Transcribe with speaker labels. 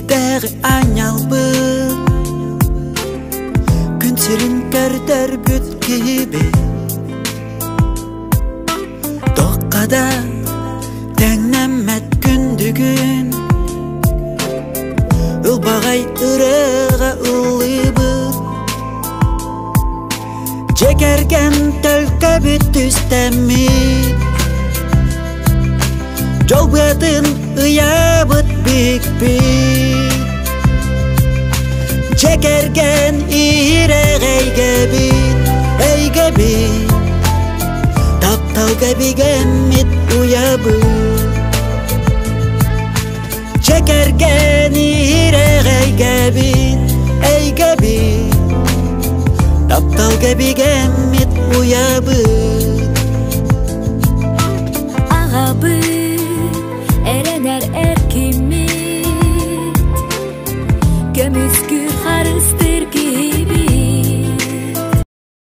Speaker 1: Дәғі айналбы Күн сирин кәрдер бүт кебе Тоққада тәңнәмәт күндігін Үлбағай ұрыға ұлыбы Жекерген төлкі бүт үстәмі Жол бұтын ұябыт бік-бік Жекерген ирек әйге бит Тапталға бігемет ұябыт Жекерген ирек әйге бит Тапталға бігемет